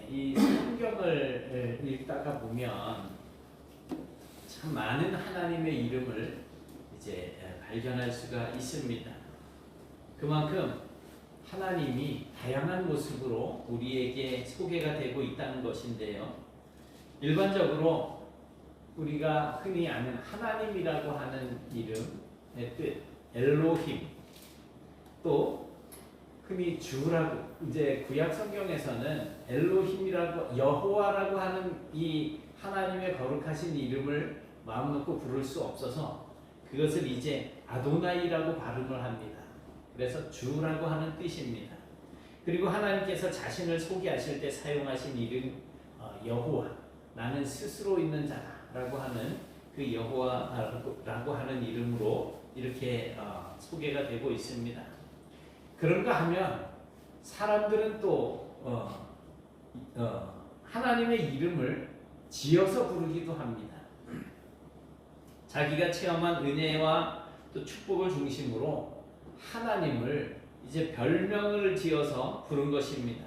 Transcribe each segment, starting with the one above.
이 성경을 읽다가 보면 참 많은 하나님의 이름을 이제 발견할 수가 있습니다. 그만큼 하나님이 다양한 모습으로 우리에게 소개가 되고 있다는 것인데요. 일반적으로 우리가 흔히 아는 하나님이라고 하는 이름의 뜻, 엘로힘, 또 흔히 주라고, 이제 구약 성경에서는 엘로힘이라고, 여호와라고 하는 이 하나님의 거룩하신 이름을 마음 놓고 부를 수 없어서 그것을 이제 아도나이라고 발음을 합니다. 그래서 주라고 하는 뜻입니다. 그리고 하나님께서 자신을 소개하실 때 사용하신 이름 여호와, 나는 스스로 있는 자라고 하는 그 여호와라고 하는 이름으로 이렇게 소개가 되고 있습니다. 그런가 하면 사람들은 또 하나님의 이름을 지어서 부르기도 합니다. 자기가 체험한 은혜와 또 축복을 중심으로 하나님을 이제 별명을 지어서 부른 것입니다.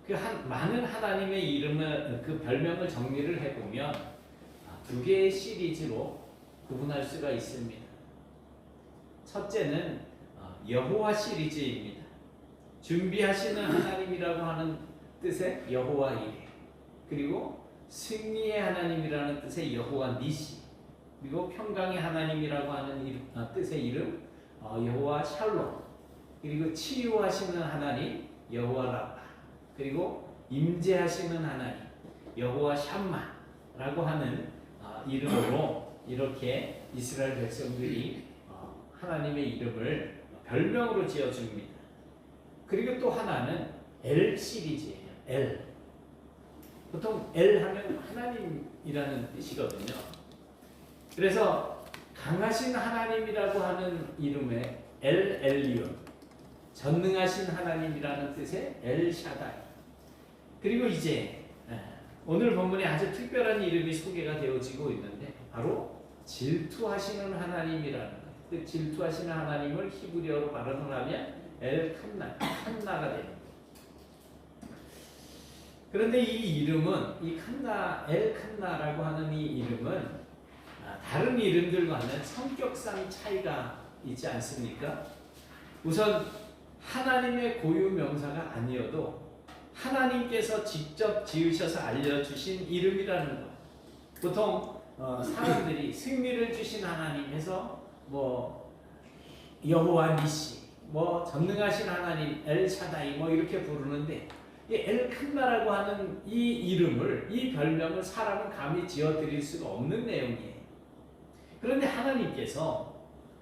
그 많은 하나님의 이름을, 그 별명을 정리를 해보면 두 개의 시리즈로 구분할 수가 있습니다. 첫째는 여호와 시리즈입니다. 준비하시는 하나님이라고 하는 뜻의 여호와 이레, 그리고 승리의 하나님이라는 뜻의 여호와 니시, 그리고 평강의 하나님이라고 하는 뜻의 이름 여호와 샬롬, 그리고 치유하시는 하나님 여호와 라파, 그리고 임재하시는 하나님 여호와 샴마라고 하는 이름으로 이렇게 이스라엘 백성들이 하나님의 이름을 별명으로 지어줍니다. 그리고 또 하나는 엘 시리즈예요. 엘. 보통 엘 하면 하나님이라는 뜻이거든요. 그래서 강하신 하나님이라고 하는 이름의 엘 엘리온, 전능하신 하나님이라는 뜻의 엘 샤다이, 그리고 이제 오늘 본문에 아주 특별한 이름이 소개가 되어지고 있는데 바로 질투하시는 하나님이라는 거예요. 그 질투하시는 하나님을 히브리어로 발음을 하면 엘 칸나가 됩니다. 그런데 이 이름은, 이 엘 칸나라고 하는 이 이름은 다른 이름들과는 성격상 차이가 있지 않습니까? 우선 하나님의 고유 명사가 아니어도 하나님께서 직접 지으셔서 알려주신 이름이라는 것. 보통 사람들이 승리를 주신 하나님 해서 뭐 여호와 니시, 뭐 전능하신 하나님 엘 샤다이 뭐 이렇게 부르는데, 이 엘 칸나라고 하는 이 이름을, 이 별명을 사람은 감히 지어드릴 수가 없는 내용이에요. 그런데 하나님께서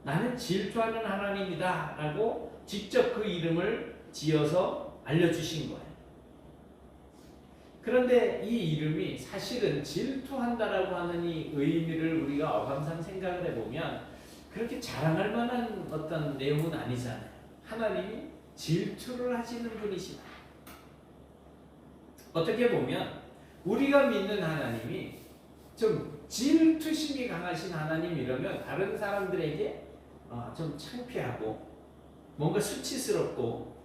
나는 질투하는 하나님이다 라고 직접 그 이름을 지어서 알려주신 거예요. 그런데 이 이름이 사실은 질투한다라고 하는 이 의미를 우리가 어감상 생각을 해보면 그렇게 자랑할 만한 어떤 내용은 아니잖아요. 하나님이 질투를 하시는 분이시다. 어떻게 보면 우리가 믿는 하나님이 좀 질투심이 강하신 하나님 이러면 다른 사람들에게 좀 창피하고 뭔가 수치스럽고,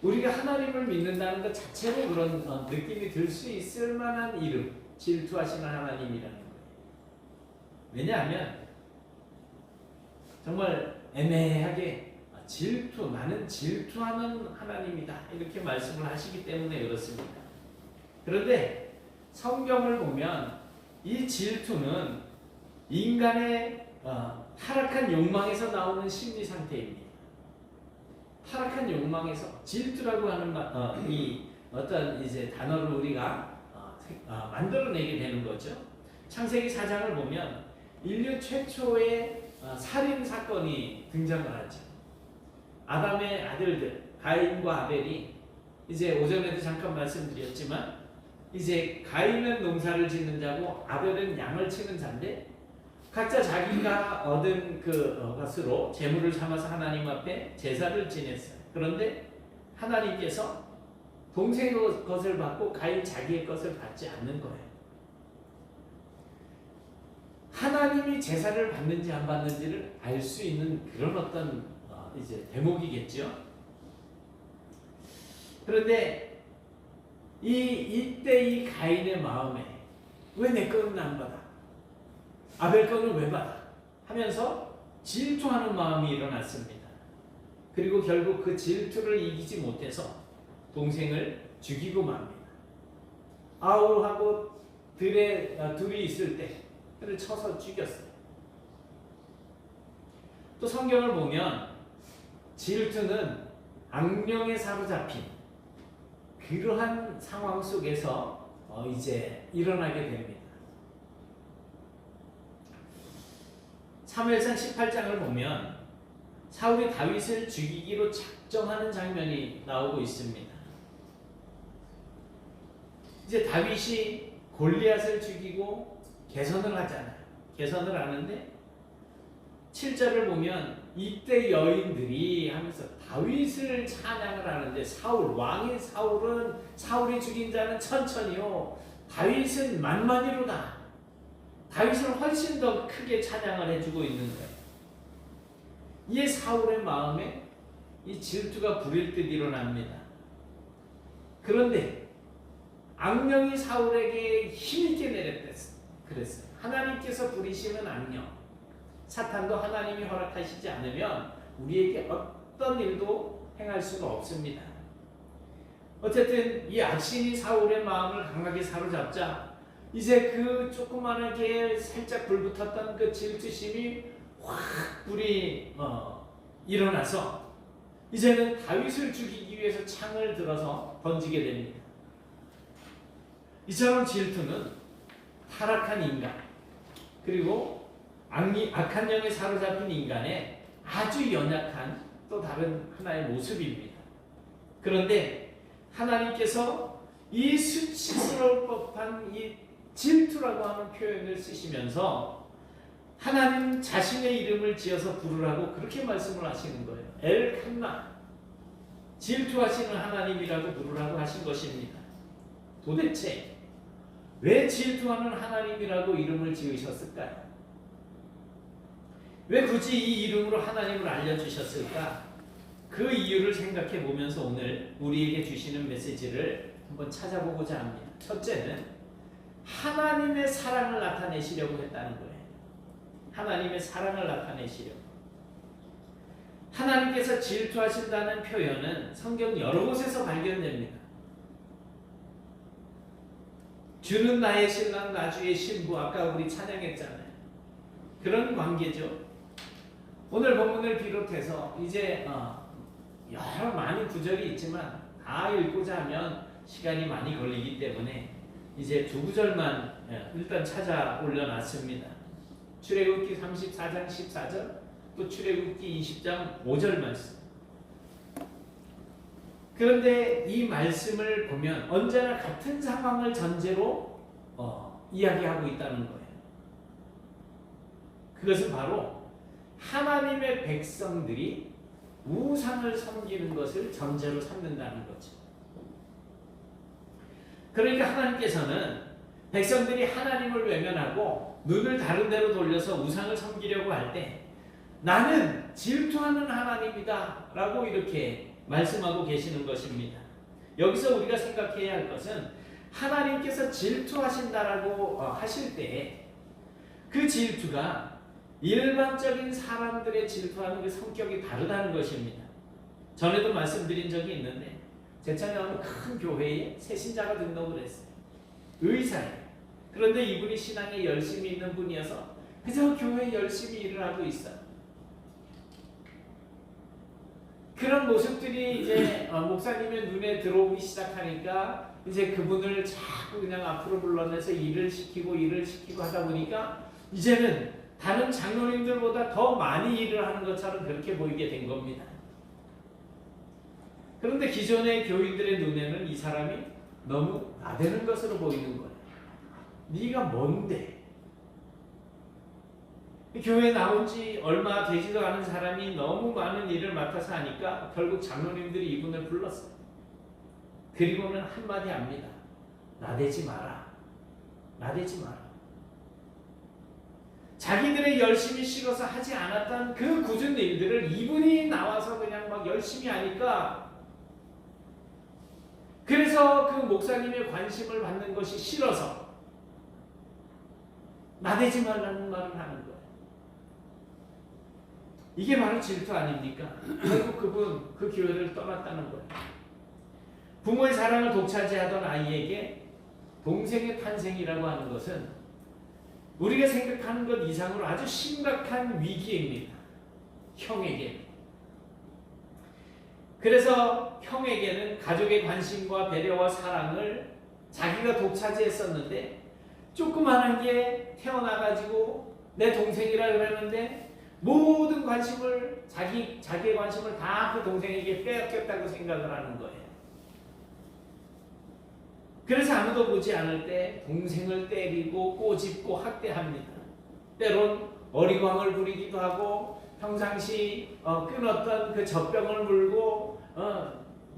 우리가 하나님을 믿는다는 것 자체로 그런 느낌이 들 수 있을 만한 이름, 질투하시는 하나님이라는 거예요. 왜냐하면 정말 애매하게 나는 질투하는 하나님이다 이렇게 말씀을 하시기 때문에 그렇습니다. 그런데 성경을 보면 이 질투는 인간의 타락한 욕망에서 나오는 심리 상태입니다. 타락한 욕망에서 질투라고 하는 이 어떤 이제 단어를 우리가 만들어내게 되는 거죠. 창세기 4장을 보면 인류 최초의 살인 사건이 등장을 하죠. 아담의 아들들 가인과 아벨이, 이제 오전에도 잠깐 말씀드렸지만 이제 가인은 농사를 짓는 자고 아벨은 양을 치는 자인데, 각자 자기가 얻은 것으로 재물을 삼아서 하나님 앞에 제사를 지냈어요. 그런데 하나님께서 동생의 것을 받고 가인 자기의 것을 받지 않는 거예요. 하나님이 제사를 받는지 안 받는지를 알 수 있는 그런 어떤 이제 대목이겠죠. 그런데 이때 이 가인의 마음에 왜 내 거는 안 받아? 아벨 거는 왜 받아? 하면서 질투하는 마음이 일어났습니다. 그리고 결국 그 질투를 이기지 못해서 동생을 죽이고 맙니다. 아울하고 둘이 있을 때 그를 쳐서 죽였어요. 또 성경을 보면 질투는 악령에 사로잡힌 그러한 상황 속에서 이제 일어나게 됩니다. 사무엘상 18장을 보면 사울이 다윗을 죽이기로 작정하는 장면이 나오고 있습니다. 이제 다윗이 골리앗을 죽이고 개선을 하잖아요. 개선을 하는데 7절을 보면 이때 여인들이 하면서 다윗을 찬양을 하는데 왕의 사울은 사울이 죽인 자는 천천히요 다윗은 만만히로다. 다윗을 훨씬 더 크게 찬양을 해주고 있는 거예요. 이에 사울의 마음에 이 질투가 불일 듯 일어납니다. 그런데 악령이 사울에게 힘있게 내렸댔어요. 그랬어요. 하나님께서 부리시는 악령, 사탄도 하나님이 허락하시지 않으면 우리에게 어떤 일도 행할 수가 없습니다. 어쨌든 이 악신이 사울의 마음을 강하게 사로잡자 이제 그 조그만하게 살짝 불붙었던 그 질투심이 확 불이 일어나서 이제는 다윗을 죽이기 위해서 창을 들어서 던지게 됩니다. 이처럼 질투는 타락한 인간 그리고 악한 영에 사로잡힌 인간의 아주 연약한 또 다른 하나의 모습입니다. 그런데 하나님께서 이 수치스러울 법한 이 질투라고 하는 표현을 쓰시면서 하나님 자신의 이름을 지어서 부르라고 그렇게 말씀을 하시는 거예요. 엘칸나, 질투하시는 하나님이라고 부르라고 하신 것입니다. 도대체 왜 질투하는 하나님이라고 이름을 지으셨을까요? 왜 굳이 이 이름으로 하나님을 알려주셨을까? 그 이유를 생각해 보면서 오늘 우리에게 주시는 메시지를 한번 찾아보고자 합니다. 첫째는 하나님의 사랑을 나타내시려고 했다는 거예요. 하나님의 사랑을 나타내시려고. 하나님께서 질투하신다는 표현은 성경 여러 곳에서 발견됩니다. 주는 나의 신랑 나주의 신부 아까 우리 찬양했잖아요. 그런 관계죠. 오늘 본문을 비롯해서 이제 여러 많은 구절이 있지만 다 읽고자 하면 시간이 많이 걸리기 때문에 이제 두 구절만 일단 찾아 올려놨습니다. 출애굽기 34장 14절 또 출애굽기 20장 5절 말씀. 그런데 이 말씀을 보면 언제나 같은 상황을 전제로 이야기하고 있다는 거예요. 그것은 바로 하나님의 백성들이 우상을 섬기는 것을 전제로 삼는다는 거죠. 그러니까 하나님께서는 백성들이 하나님을 외면하고 눈을 다른 데로 돌려서 우상을 섬기려고 할 때 나는 질투하는 하나님이다 라고 이렇게 말씀하고 계시는 것입니다. 여기서 우리가 생각해야 할 것은 하나님께서 질투하신다라고 하실 때 그 질투가 일반적인 사람들의 질투하는 그 성격이 다르다는 것입니다. 전에도 말씀드린 적이 있는데 제천에 어느 큰 교회에 새 신자가 등록을 했어요. 의사예요. 그런데 이분이 신앙에 열심히 있는 분이어서 그저 교회에 열심히 일을 하고 있어요. 그런 모습들이 이제 목사님의 눈에 들어오기 시작하니까 이제 그분을 자꾸 그냥 앞으로 불러내서 일을 시키고 하다 보니까 이제는 다른 장로님들보다 더 많이 일을 하는 것처럼 그렇게 보이게 된 겁니다. 그런데 기존의 교인들의 눈에는 이 사람이 너무 나대는 것으로 보이는 거예요. 네가 뭔데? 교회에 나온 지 얼마 되지도 않은 사람이 너무 많은 일을 맡아서 하니까 결국 장로님들이 이분을 불렀어요. 그리고는 한마디 합니다. 나대지 마라. 나대지 마라. 자기들의 열심히 식어서 하지 않았던 그 굳은 일들을 이분이 나와서 그냥 막 열심히 하니까 그래서 그 목사님의 관심을 받는 것이 싫어서 나대지 말라는 말을 하는 거예요. 이게 바로 질투 아닙니까? 결국 그분 그 교회를 떠났다는 거예요. 부모의 사랑을 독차지하던 아이에게 동생의 탄생이라고 하는 것은 우리가 생각하는 것 이상으로 아주 심각한 위기입니다. 형에게. 그래서 형에게는 가족의 관심과 배려와 사랑을 자기가 독차지했었는데 조그만한 게 태어나가지고 내 동생이라 그러는데 모든 관심을 자기의 관심을 다 그 동생에게 빼앗겼다고 생각을 하는 거예요. 그래서 아무도 보지 않을 때 동생을 때리고 꼬집고 학대합니다. 때론 어리광을 부리기도 하고 평상시 끊었던 그 젖병을 물고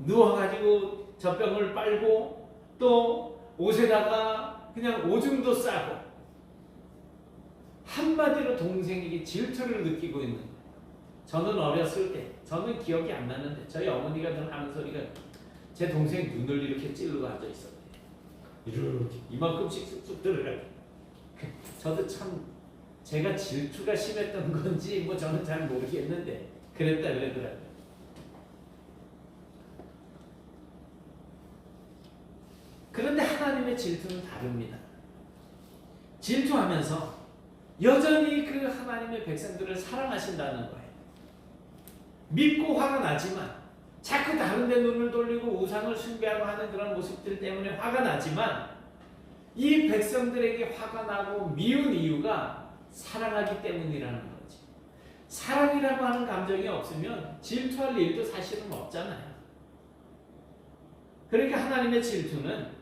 누워가지고 젖병을 빨고 또 옷에다가 그냥 오줌도 싸고 한마디로 동생에게 질투를 느끼고 있는 거예요. 저는 어렸을 때 저는 기억이 안 나는데 저희 어머니가 늘 하는 소리가 제 동생 눈을 이렇게 찌르고 앉아 있었대요. 이렇게 이만큼씩 쑥쑥 들어가요. 저도 참 제가 질투가 심했던 건지 뭐 저는 잘 모르겠는데 그랬다 그러더라고요. 그런데 하나님의 질투는 다릅니다. 질투하면서 여전히 그 하나님의 백성들을 사랑하신다는 거예요. 믿고 화가 나지만 자꾸 다른 데 눈을 돌리고 우상을 숭배하고 하는 그런 모습들 때문에 화가 나지만 이 백성들에게 화가 나고 미운 이유가 사랑하기 때문이라는 거지. 사랑이라고 하는 감정이 없으면 질투할 일도 사실은 없잖아요. 그러니까 하나님의 질투는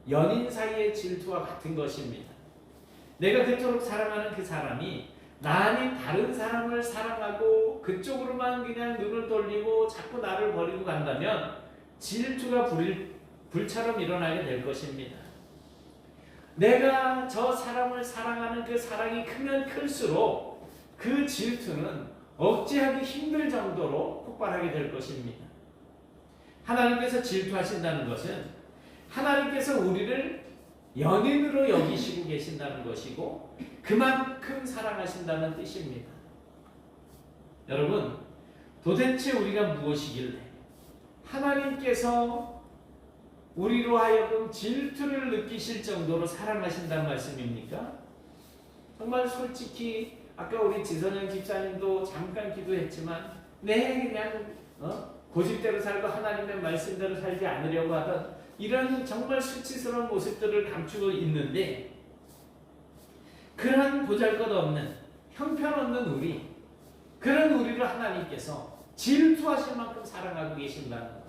연인 사이의 질투와 같은 것입니다. 내가 그토록 사랑하는 그 사람이 나 아닌 다른 사람을 사랑하고 그쪽으로만 그냥 눈을 돌리고 자꾸 나를 버리고 간다면 질투가 불처럼 일어나게 될 것입니다. 내가 저 사람을 사랑하는 그 사랑이 크면 클수록 그 질투는 억제하기 힘들 정도로 폭발하게 될 것입니다. 하나님께서 질투하신다는 것은 하나님께서 우리를 연인으로 여기시고 계신다는 것이고 그만큼 사랑하신다는 뜻입니다. 여러분, 도대체 우리가 무엇이길래 하나님께서 우리로 하여금 질투를 느끼실 정도로 사랑하신다는 말씀입니까? 정말 솔직히 아까 우리 지선영 집사님도 잠깐 기도했지만 그냥 고집대로 살고 하나님의 말씀대로 살지 않으려고 하던 이런 정말 수치스러운 모습들을 감추고 있는데 그런 보잘것없는 형편없는 우리 그런 우리를 하나님께서 질투하실 만큼 사랑하고 계신다는 것.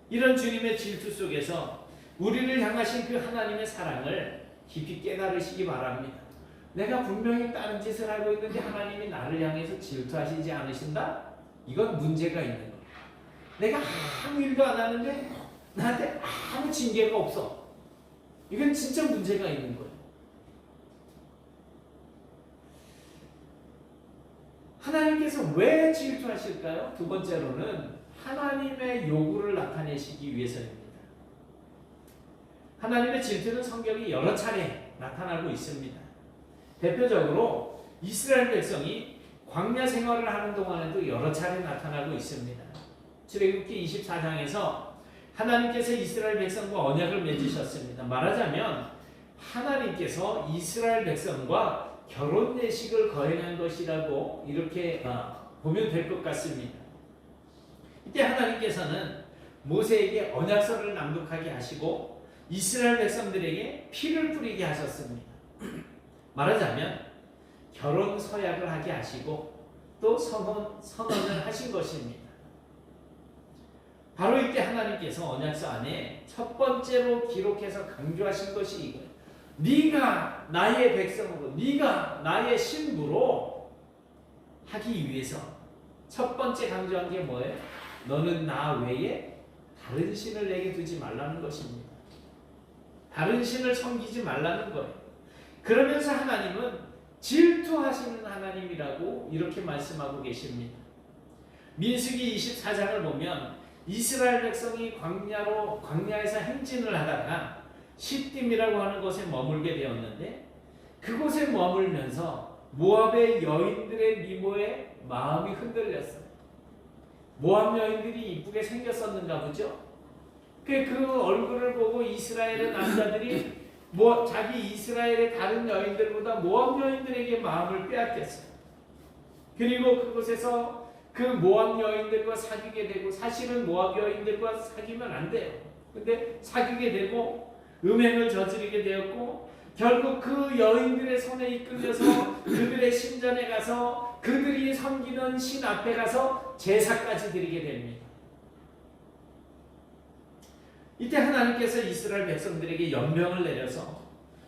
이런 주님의 질투 속에서 우리를 향하신 그 하나님의 사랑을 깊이 깨달으시기 바랍니다. 내가 분명히 다른 짓을 하고 있는데 하나님이 나를 향해서 질투하시지 않으신다? 이건 문제가 있는 거예요. 내가 아무 일도 안 하는데 나한테 아무 징계가 없어. 이건 진짜 문제가 있는 거예요. 하나님께서 왜 질투하실까요? 두 번째로는 하나님의 요구를 나타내시기 위해서입니다. 하나님의 질투는 성경이 여러 차례 나타나고 있습니다. 대표적으로 이스라엘 백성이 광야 생활을 하는 동안에도 여러 차례 나타나고 있습니다. 출애굽기 24장에서 하나님께서 이스라엘 백성과 언약을 맺으셨습니다. 말하자면 하나님께서 이스라엘 백성과 결혼 예식을 거행한 것이라고 이렇게 보면 될 것 같습니다. 이때 하나님께서는 모세에게 언약서를 낭독하게 하시고 이스라엘 백성들에게 피를 뿌리게 하셨습니다. 말하자면 결혼 서약을 하게 하시고 또 선언을 하신 것입니다. 바로 이때 하나님께서 언약서 안에 첫 번째로 기록해서 강조하신 것이 이거예요. 네가 나의 백성으로, 네가 나의 신부로 하기 위해서 첫 번째 강조한 게 뭐예요? 너는 나 외에 다른 신을 내게 두지 말라는 것입니다. 다른 신을 섬기지 말라는 거예요. 그러면서 하나님은 질투하시는 하나님이라고 이렇게 말씀하고 계십니다. 민수기 24장을 보면 이스라엘 백성이 광야에서 행진을 하다가 시딤이라고 하는 곳에 머물게 되었는데 그곳에 머물면서 모압의 여인들의 미모에 마음이 흔들렸어요. 모압 여인들이 이쁘게 생겼었는가 보죠. 그 얼굴을 보고 이스라엘의 남자들이 자기 이스라엘의 다른 여인들보다 모압 여인들에게 마음을 빼앗겼어요. 그리고 그곳에서 그 모압 여인들과 사귀게 되고, 사실은 모압 여인들과 사귀면 안 돼요. 근데 사귀게 되고 음행을 저지르게 되었고, 결국 그 여인들의 손에 이끌려서 그들의 신전에 가서 그들이 섬기는 신 앞에 가서 제사까지 드리게 됩니다. 이때 하나님께서 이스라엘 백성들에게 연명을 내려서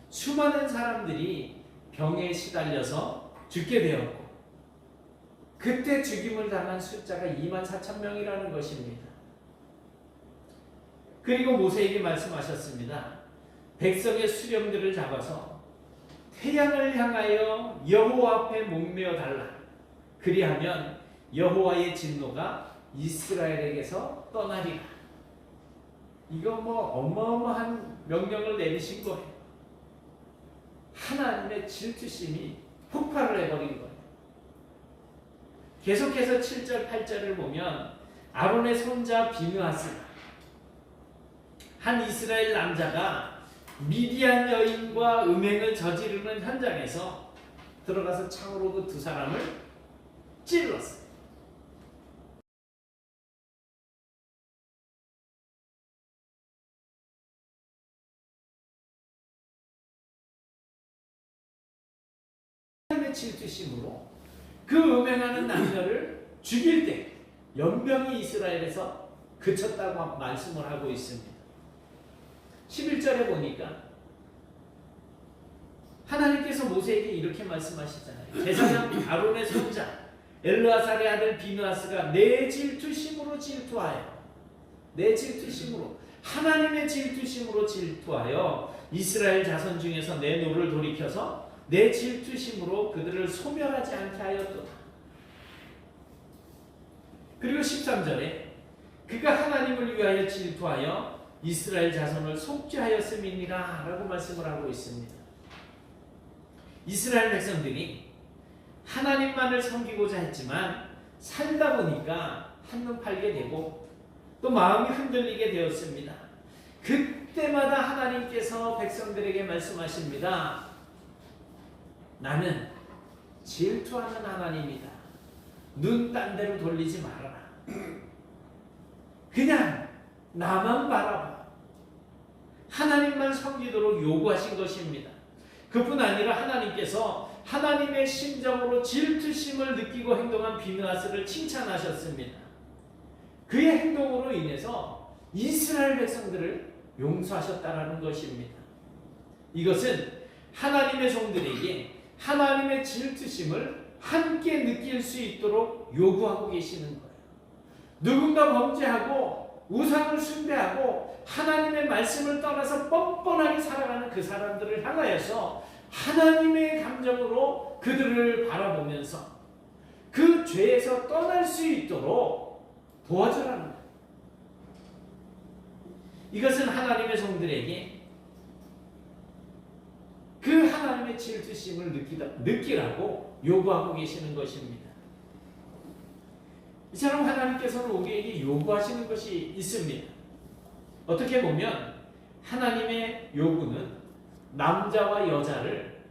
수많은 사람들이 병에 시달려서 죽게 되었고, 그때 죽임을 당한 숫자가 24,000명이라는 것입니다. 그리고 모세에게 말씀하셨습니다. 백성의 수령들을 잡아서 태양을 향하여 여호와 앞에 목매어 달라. 그리하면 여호와의 진노가 이스라엘에게서 떠나리라. 이거 어마어마한 명령을 내리신 거예요. 하나님의 질투심이 폭발을 해버린 거예요. 계속해서 7절, 8절을 보면 아론의 손자 비느하스가, 한 이스라엘 남자가 미디안 여인과 음행을 저지르는 현장에서 들어가서 창으로 그 두 사람을 찔렀어요. 하나님의 질투심으로 그 음행하는 남자를 죽일 때 연병이 이스라엘에서 그쳤다고 말씀을 하고 있습니다. 11절에 보니까 하나님께서 모세에게 이렇게 말씀하시잖아요. 제사장 아론의 손자 엘르아살의 아들 비느하스가 내 질투심으로 내 질투심으로, 하나님의 질투심으로 질투하여 이스라엘 자손 중에서 내 노를 돌이켜서 내 질투심으로 그들을 소멸하지 않게 하였도다. 그리고 13절에 그가 하나님을 위하여 질투하여 이스라엘 자손을 속죄하였음이니라 라고 말씀을 하고 있습니다. 이스라엘 백성들이 하나님만을 섬기고자 했지만 살다 보니까 한눈 팔게 되고 또 마음이 흔들리게 되었습니다. 그때마다 하나님께서 백성들에게 말씀하십니다. 나는 질투하는 하나님이다. 눈 딴 데로 돌리지 말아라. 그냥 나만 바라봐. 하나님만 섬기도록 요구하신 것입니다. 그뿐 아니라 하나님께서 하나님의 심정으로 질투심을 느끼고 행동한 비느하스를 칭찬하셨습니다. 그의 행동으로 인해서 이스라엘 백성들을 용서하셨다라는 것입니다. 이것은 하나님의 종들에게 하나님의 질투심을 함께 느낄 수 있도록 요구하고 계시는 거예요. 누군가 범죄하고 우상을 숭배하고 하나님의 말씀을 떠나서 뻔뻔하게 살아가는 그 사람들을 향하여서 하나님의 감정으로 그들을 바라보면서 그 죄에서 떠날 수 있도록 도와주라는 거예요. 이것은 하나님의 종들에게 그 하나님의 질투심을 느끼라고 요구하고 계시는 것입니다. 이처럼 하나님께서는 우리에게 요구하시는 것이 있습니다. 어떻게 보면 하나님의 요구는 남자와 여자를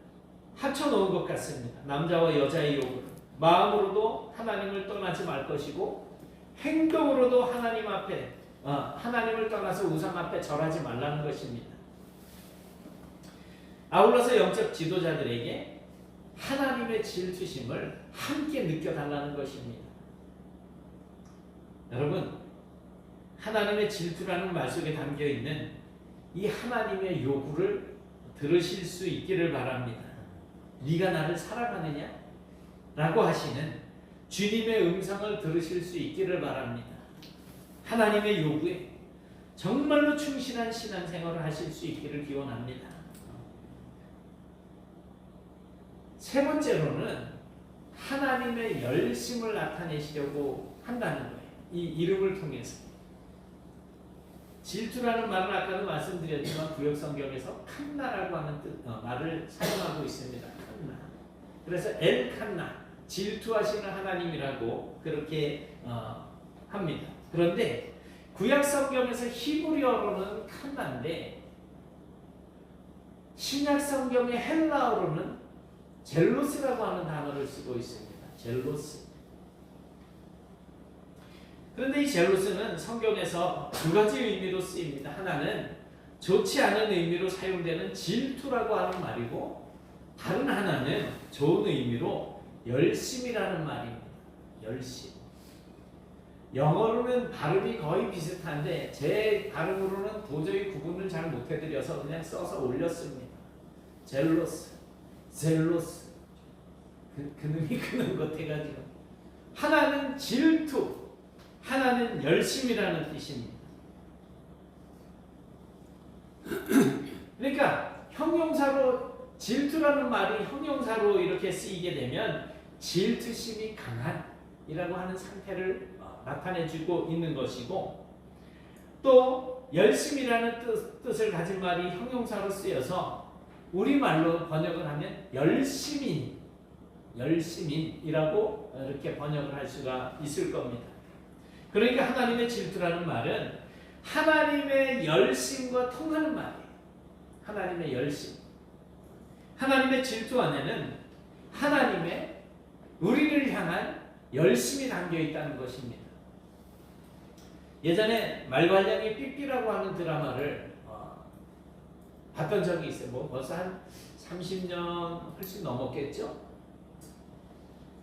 합쳐놓은 것 같습니다. 남자와 여자의 요구는 마음으로도 하나님을 떠나지 말 것이고 행동으로도 하나님을 떠나서 우상 앞에 절하지 말라는 것입니다. 아울러서 영적 지도자들에게 하나님의 질투심을 함께 느껴달라는 것입니다. 여러분, 하나님의 질투라는 말 속에 담겨있는 이 하나님의 요구를 들으실 수 있기를 바랍니다. 네가 나를 사랑하느냐? 라고 하시는 주님의 음성을 들으실 수 있기를 바랍니다. 하나님의 요구에 정말로 충실한 신앙생활을 하실 수 있기를 기원합니다. 세 번째로는 하나님의 열심을 나타내시려고 한다는 거예요. 이 이름을 통해서. 질투라는 말은 아까도 말씀드렸지만 구역 성경에서 칸나라고 하는 말을 사용하고 있습니다. 칸나. 그래서 엘칸나, 질투하시는 하나님이라고 그렇게 합니다. 그런데 구약 성경에서 히브리어로는 칸나인데 신약 성경의 헬라어로는 젤로스라고 하는 단어를 쓰고 있습니다. 젤로스. 그런데 이 젤로스는 성경에서 두 가지 의미로 쓰입니다. 하나는 좋지 않은 의미로 사용되는 질투라고 하는 말이고, 다른 하나는 좋은 의미로 열심이라는 말입니다. 열심. 영어로는 발음이 거의 비슷한데 제 발음으로는 도저히 구분을 잘 못해드려서 그냥 써서 올렸습니다. 젤로스, 젤로스. 그놈이 그놈 것 해가지고. 하나는 질투, 하나는 열심이라는 뜻입니다. 그러니까 형용사로 질투라는 말이 형용사로 이렇게 쓰이게 되면 질투심이 강한이라고 하는 상태를 나타내주고 있는 것이고, 또 열심이라는 뜻을 가진 말이 형용사로 쓰여서 우리말로 번역을 하면 열심인이라고 이렇게 번역을 할 수가 있을 겁니다. 그러니까 하나님의 질투라는 말은 하나님의 열심과 통하는 말이에요. 하나님의 열심. 하나님의 질투 안에는 하나님의 우리를 향한 열심이 담겨 있다는 것입니다. 예전에 말괄량의 삐삐라고 하는 드라마를 봤던 적이 있어요. 뭐 벌써 한 30년 훨씬 넘었겠죠?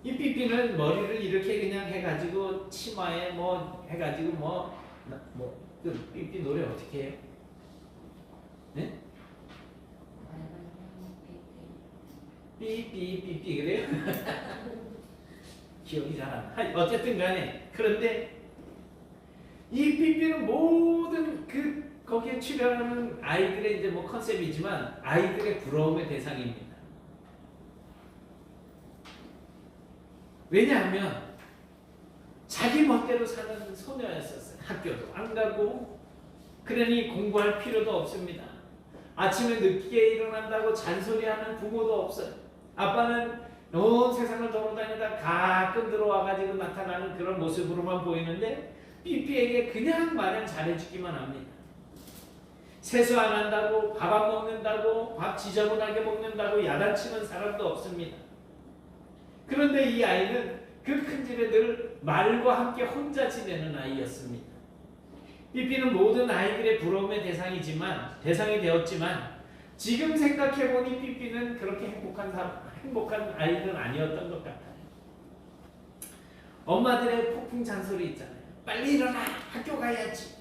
이 삐삐는 머리를 이렇게 그냥 해가지고 치마에 뭐 해가지고 그 삐삐 노래 어떻게 해요? 네? 삐삐 그래요? 기억이 잘 안 나. 어쨌든 간에 그런데 이 삐삐는 모든 거기에 출연하는 아이들의 이제 뭐 컨셉이지만 아이들의 부러움의 대상입니다. 왜냐하면 자기 멋대로 사는 소녀였었어요. 학교도 안 가고, 그러니 공부할 필요도 없습니다. 아침에 늦게 일어난다고 잔소리하는 부모도 없어요. 아빠는 온 세상을 돌아다니다 가끔 들어와가지고 나타나는 그런 모습으로만 보이는데 삐삐에게 그냥 마냥 잘해주기만 합니다. 세수 안 한다고, 밥 안 먹는다고, 밥 지저분하게 먹는다고 야단치는 사람도 없습니다. 그런데 이 아이는 그 큰 집에 늘 말과 함께 혼자 지내는 아이였습니다. 삐삐는 모든 아이들의 부러움의 대상이 되었지만 지금 생각해보니 삐삐는 그렇게 행복한 아이는 아니었던 것 같아요. 엄마들의 폭풍 잔소리 있잖아요. 빨리 일어나, 학교 가야지.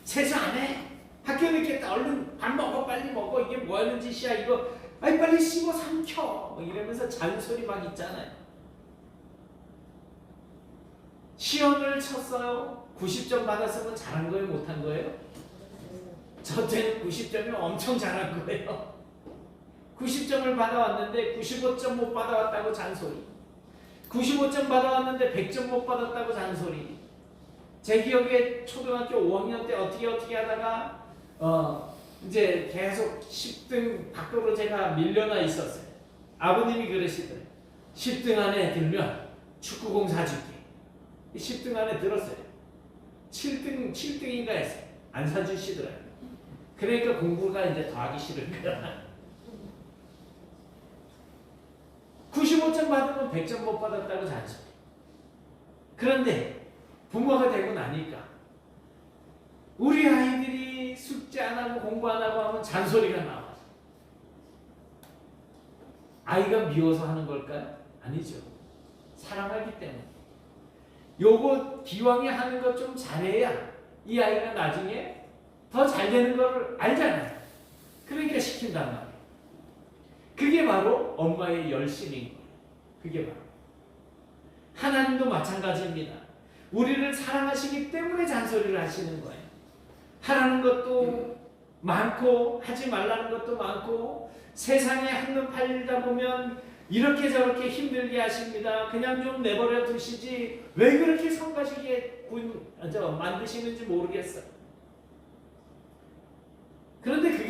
세수 안 해? 학교 늦겠다. 얼른 밥 먹어, 빨리 먹어. 이게 뭐 하는 짓이야 이거. 아이 빨리 씹어 삼켜. 뭐 이러면서 잔소리 막 있잖아요. 시험을 쳤어요. 90점 받았으면 잘한 거예요, 못한 거예요? 저 때는 90점이 엄청 잘한 거예요. 90점을 받아왔는데 95점 못 받아왔다고 잔소리. 95점 받아왔는데 100점 못 받았다고 잔소리. 제 기억에 초등학교 5학년 때 어떻게 하다가 이제 계속 10등 밖으로 제가 밀려나 있었어요. 아버님이 그러시더래요. 10등 안에 들면 축구공 사줄게. 10등 안에 들었어요. 7등인가 했어요. 안 사주시더라고요. 그러니까 공부가 이제 더 하기 싫은 거야. 95점 받으면 100점 못 받았다고 잔소리. 그런데 부모가 되고 나니까 우리 아이들이 숙제 안 하고 공부 안 하고 하면 잔소리가 나와요. 아이가 미워서 하는 걸까요? 아니죠. 사랑하기 때문에. 요거 기왕에 하는 것 좀 잘해야 이 아이가 나중에 더 잘 되는 걸 알잖아요. 그러니까 시킨단 말이에요. 그게 바로 엄마의 열심인 거예요. 그게 바로. 하나님도 마찬가지입니다. 우리를 사랑하시기 때문에 잔소리를 하시는 거예요. 하라는 것도 많고 하지 말라는 것도 많고 세상에 한눈 팔리다 보면 이렇게 저렇게 힘들게 하십니다. 그냥 좀 내버려 두시지 왜 그렇게 성가시게 만드시는지 모르겠어요.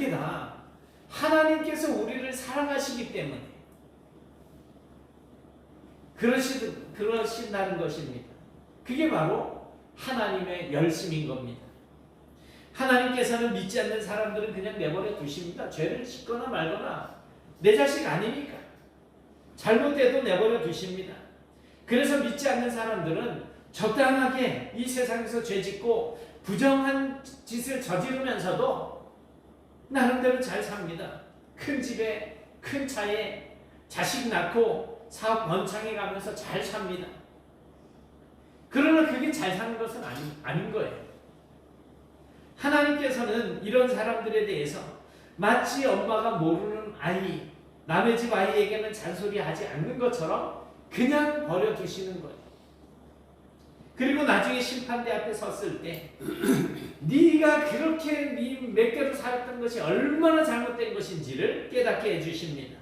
그게 다 하나님께서 우리를 사랑하시기 때문에 그러신다는 것입니다. 그게 바로 하나님의 열심인 겁니다. 하나님께서는 믿지 않는 사람들은 그냥 내버려 두십니다. 죄를 짓거나 말거나 내 자식 아니니까 잘못돼도 내버려 두십니다. 그래서 믿지 않는 사람들은 적당하게 이 세상에서 죄 짓고 부정한 짓을 저지르면서도 나름대로 잘 삽니다. 큰 집에 큰 차에 자식 낳고 사업 번창해 가면서 잘 삽니다. 그러나 그게 잘 사는 것은 아닌 거예요. 하나님께서는 이런 사람들에 대해서 마치 엄마가 모르는 아이, 남의 집 아이에게는 잔소리하지 않는 것처럼 그냥 버려두시는 거예요. 그리고 나중에 심판대 앞에 섰을 때 네가 그렇게 네 몇 개로 살았던 것이 얼마나 잘못된 것인지를 깨닫게 해주십니다.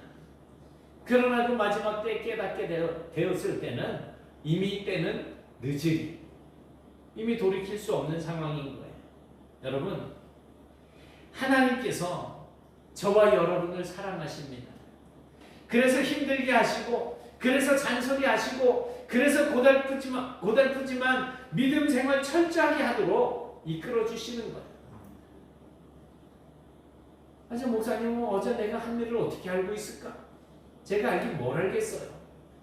그러나 그 마지막 때에 깨닫게 되었을 때는 이미 때는 늦으리, 이미 돌이킬 수 없는 상황인 거예요. 여러분, 하나님께서 저와 여러분을 사랑하십니다. 그래서 힘들게 하시고, 그래서 잔소리 하시고, 그래서 고달프지만 믿음 생활 철저하게 하도록 이끌어 주시는 거예요. 아저 목사님은 어제 내가 한 일을 어떻게 알고 있을까? 제가 알긴 뭘 알겠어요.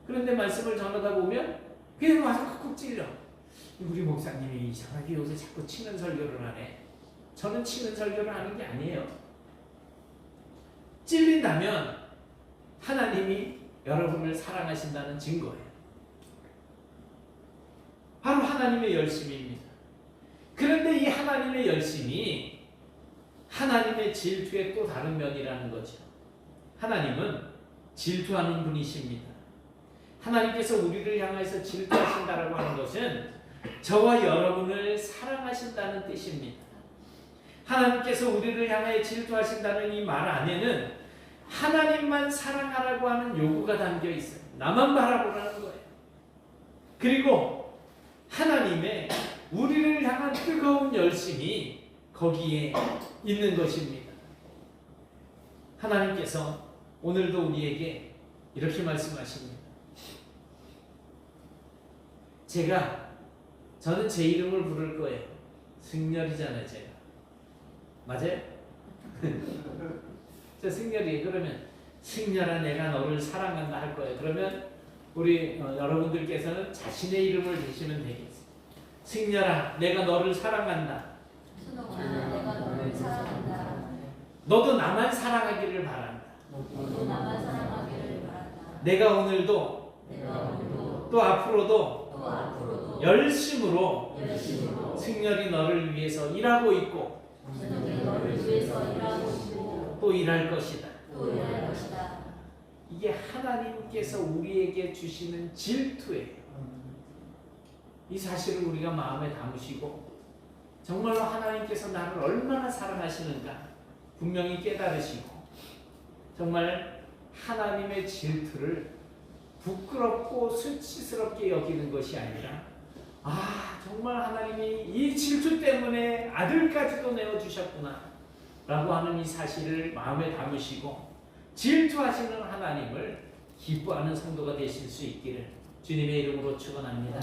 그런데 말씀을 전하다 보면 그냥 와서 쿡쿡 찔려. 우리 목사님이 이상하게 요새 자꾸 치는 설교를 하네. 저는 치는 설교를 하는 게 아니에요. 찔린다면 하나님이 여러분을 사랑하신다는 증거예요. 바로 하나님의 열심입니다. 그런데 이 하나님의 열심이 하나님의 질투의 또 다른 면이라는 거죠. 하나님은 질투하는 분이십니다. 하나님께서 우리를 향해서 질투하신다라고 하는 것은 저와 여러분을 사랑하신다는 뜻입니다. 하나님께서 우리를 향해 질투하신다는 이 말 안에는 하나님만 사랑하라고 하는 요구가 담겨 있어요. 나만 바라보라는 거예요. 그리고 하나님의 우리를 향한 뜨거운 열심이 거기에 있는 것입니다. 하나님께서 오늘도 우리에게 이렇게 말씀하십니다. 저는 제 이름을 부를 거예요. 승렬이잖아요, 제가. 맞아요? 저 승렬이. 그러면 승렬아 내가 너를 사랑한다 할 거예요. 그러면 우리 여러분들께서는 자신의 이름을 대시면 되겠어요. 승렬아 내가 너를 사랑한다. 순옥아 내가 너를 사랑한다. 너도 나만 사랑하기를 바란다. 너도 나만 사랑하기를 바란다. 내가 오늘도 또 앞으로도 열심으로 승렬이 너를 위해서 일하고 있고 또 일할 것이다. 이게 하나님께서 우리에게 주시는 질투예요. 이 사실을 우리가 마음에 담으시고 정말로 하나님께서 나를 얼마나 사랑하시는가 분명히 깨달으시고 정말 하나님의 질투를 부끄럽고 수치스럽게 여기는 것이 아니라 정말 하나님이 이 질투 때문에 아들까지도 내어주셨구나 라고 하는 이 사실을 마음에 담으시고 질투하시는 하나님을 기뻐하는 성도가 되실 수 있기를 주님의 이름으로 축원합니다.